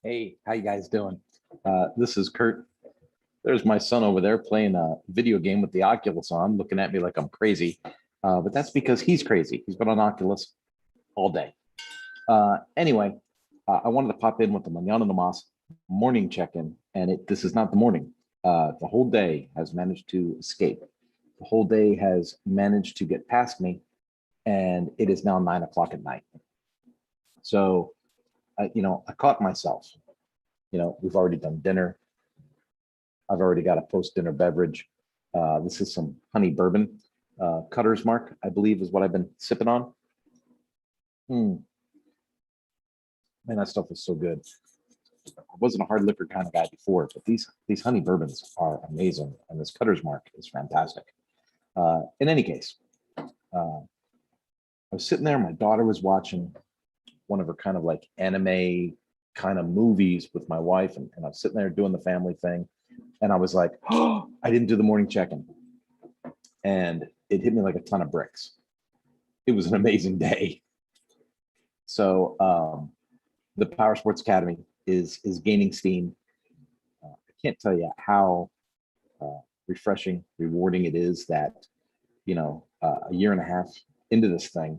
Hey, how you guys doing? This is Kurt. There's my son over there playing a video game with the Oculus on, looking at me like I'm crazy. But that's because he's crazy. He's been on Oculus all day. Anyway, I wanted to pop in with the Mañana morning check-in, and this is not the morning. The whole day has managed to escape. The whole day has managed to get past me, and it is now 9 o'clock at night. So, I caught myself. We've already done dinner. I've already got a post-dinner beverage. This is some honey bourbon. Cutter's Mark, I believe, is what I've been sipping on. Man, that stuff is so good. I wasn't a hard liquor kind of guy before, but these honey bourbons are amazing, and this Cutter's Mark is fantastic. In any case, I was sitting there. My daughter was watching one of her kind of like anime kind of movies with my wife, and I was sitting there doing the family thing, and I was like, oh, I didn't do the morning check-in, and it hit me like a ton of bricks. It was an amazing day. So the Power Sports Academy is gaining steam. I can't tell you how refreshing, rewarding it is that a year and a half into this thing,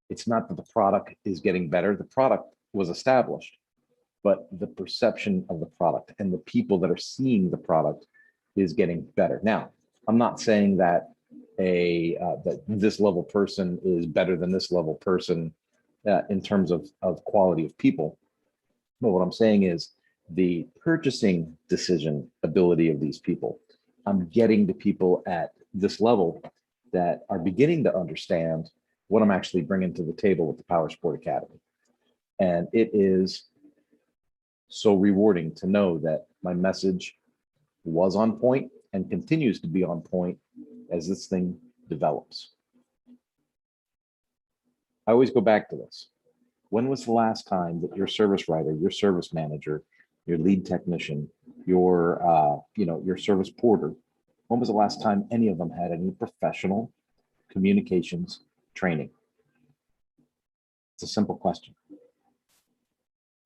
it's not that the product is getting better. The product was established, but the perception of the product and the people that are seeing the product is getting better. Now, I'm not saying that that this level person is better than this level person in terms of quality of people. But what I'm saying is the purchasing decision ability of these people. I'm getting to people at this level that are beginning to understand what I'm actually bringing to the table with the Power Sport Academy. And it is so rewarding to know that my message was on point and continues to be on point as this thing develops. I always go back to this. When was the last time that your service writer, your service manager, your lead technician, your service porter, when was the last time any of them had any professional communications training? It's a simple question.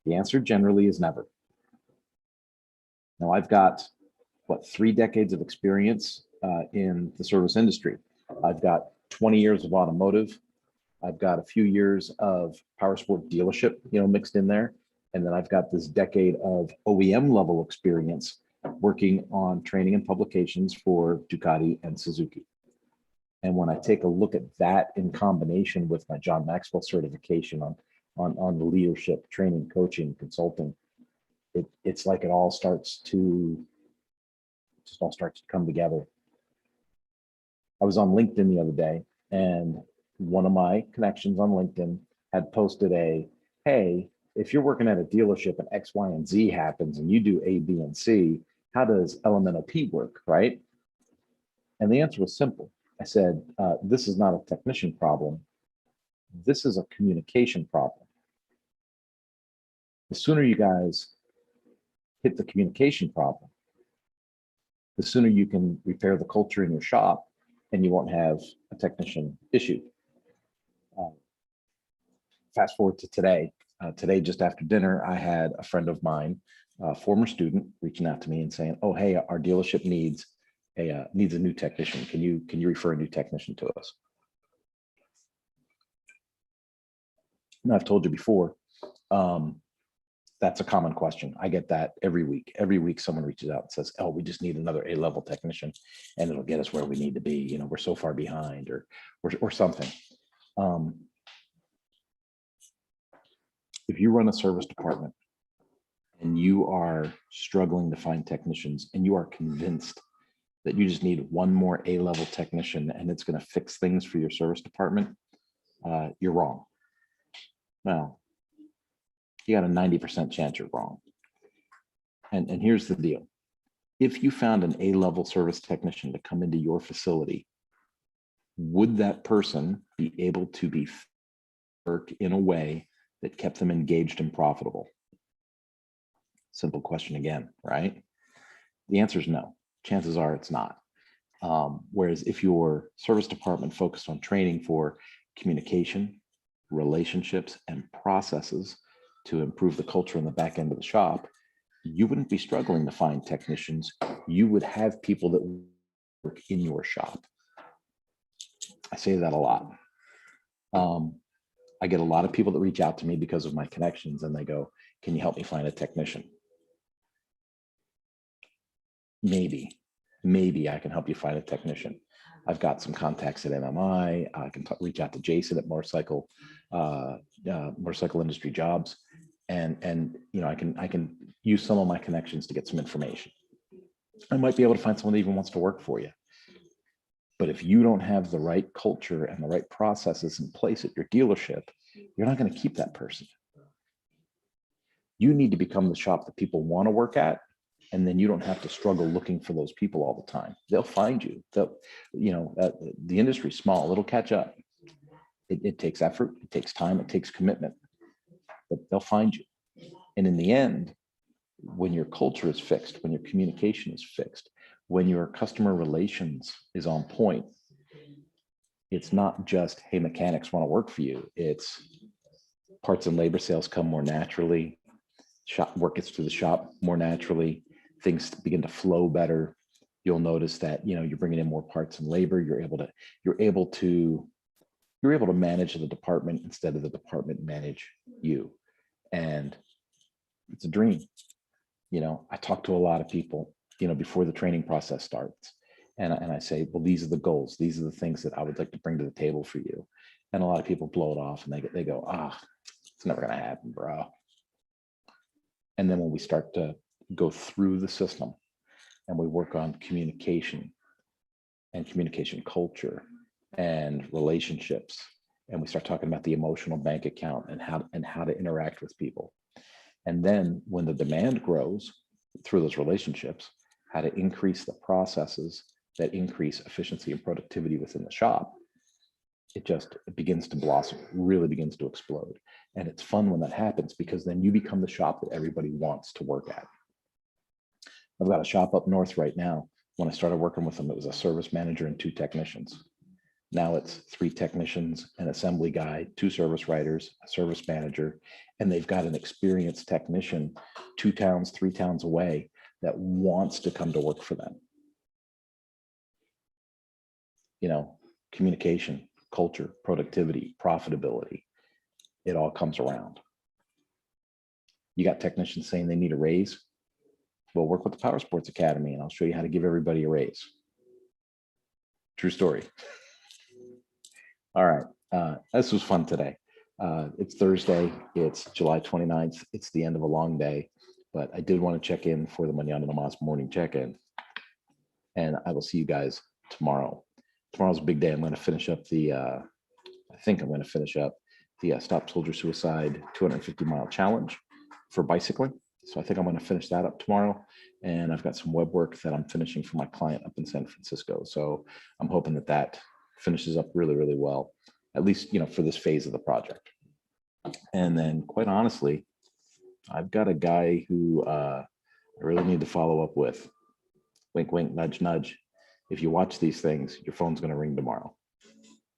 The answer generally is never. Now, I've got, 3 decades of experience in the service industry. I've got 20 years of automotive. I've got a few years of power sport dealership, mixed in there. And then I've got this decade of OEM level experience working on training and publications for Ducati and Suzuki. And when I take a look at that in combination with my John Maxwell certification on the leadership, training, coaching, consulting, it's like it all starts to come together. I was on LinkedIn the other day, and one of my connections on LinkedIn had posted hey, if you're working at a dealership and X, Y, and Z happens and you do A, B, and C, how does LMNOP work, right? And the answer was simple. I said, this is not a technician problem. This is a communication problem. The sooner you guys hit the communication problem, the sooner you can repair the culture in your shop and you won't have a technician issue. Fast forward to today. Today, just after dinner, I had a friend of mine, a former student, reaching out to me and saying, "Oh, hey, our dealership needs a new technician. Can you refer a new technician to us?" And I've told you before, that's a common question. I get that every week. Every week, someone reaches out and says, "Oh, we just need another A-level technician, and it'll get us where we need to be. We're so far behind, or something." If you run a service department and you are struggling to find technicians, and you are convinced that you just need one more A-level technician and it's going to fix things for your service department, you're wrong. Well, you got a 90% chance you're wrong. And here's the deal. If you found an A-level service technician to come into your facility, would that person be able to work in a way that kept them engaged and profitable? Simple question again, right? The answer is no. Chances are it's not. Whereas if your service department focused on training for communication, relationships, and processes to improve the culture in the back end of the shop, you wouldn't be struggling to find technicians. You would have people that work in your shop. I say that a lot. I get a lot of people that reach out to me because of my connections, and they go, can you help me find a technician? Maybe I can help you find a technician. I've got some contacts at MMI. I can reach out to Jason at Motorcycle Industry Jobs, and you know, I can use some of my connections to get some information. I might be able to find someone that even wants to work for you. But if you don't have the right culture and the right processes in place at your dealership, you're not going to keep that person. You need to become the shop that people want to work at, and then you don't have to struggle looking for those people all the time. They'll find you. They'll, you know, the industry's small. It'll catch up. It takes effort. It takes time. It takes commitment. But they'll find you. And in the end, when your culture is fixed, when your communication is fixed, when your customer relations is on point, it's not just, hey, mechanics want to work for you. It's parts and labor sales come more naturally. Shop work gets to the shop more naturally. Things begin to flow better. You'll notice that, you know, you're bringing in more parts and labor. You're able to manage the department instead of the department manage you. And it's a dream. You know, I talk to a lot of people, you know, before the training process starts. And I say, well, these are the goals. These are the things that I would like to bring to the table for you. And a lot of people blow it off and they go, it's never going to happen, bro. And then when we start to go through the system and we work on communication and communication culture and relationships, and we start talking about the emotional bank account and how to interact with people. And then when the demand grows through those relationships, how to increase the processes that increase efficiency and productivity within the shop, it begins to blossom, really begins to explode. And it's fun when that happens, because then you become the shop that everybody wants to work at. I've got a shop up north right now. When I started working with them, it was a service manager and 2 technicians. Now it's 3 technicians, an assembly guy, 2 service writers, a service manager, and they've got an experienced technician 2 towns, 3 towns away that wants to come to work for them. You know, communication, culture, productivity, profitability, it all comes around. You got technicians saying they need a raise. Well, work with the Power Sports Academy and I'll show you how to give everybody a raise. True story. All right, this was fun today. It's Thursday, it's July 29th. It's the end of a long day, but I did want to check in for the Mañana morning check-in. And I will see you guys tomorrow. Tomorrow's a big day. I'm going to finish up I think I'm going to finish up the Stop Soldier Suicide 250-mile challenge for bicycling. So I think I'm going to finish that up tomorrow. And I've got some web work that I'm finishing for my client up in San Francisco. So I'm hoping that that finishes up really, really well, at least, you know, for this phase of the project. And then quite honestly, I've got a guy who I really need to follow up with. Wink, wink, nudge, nudge. If you watch these things, your phone's going to ring tomorrow.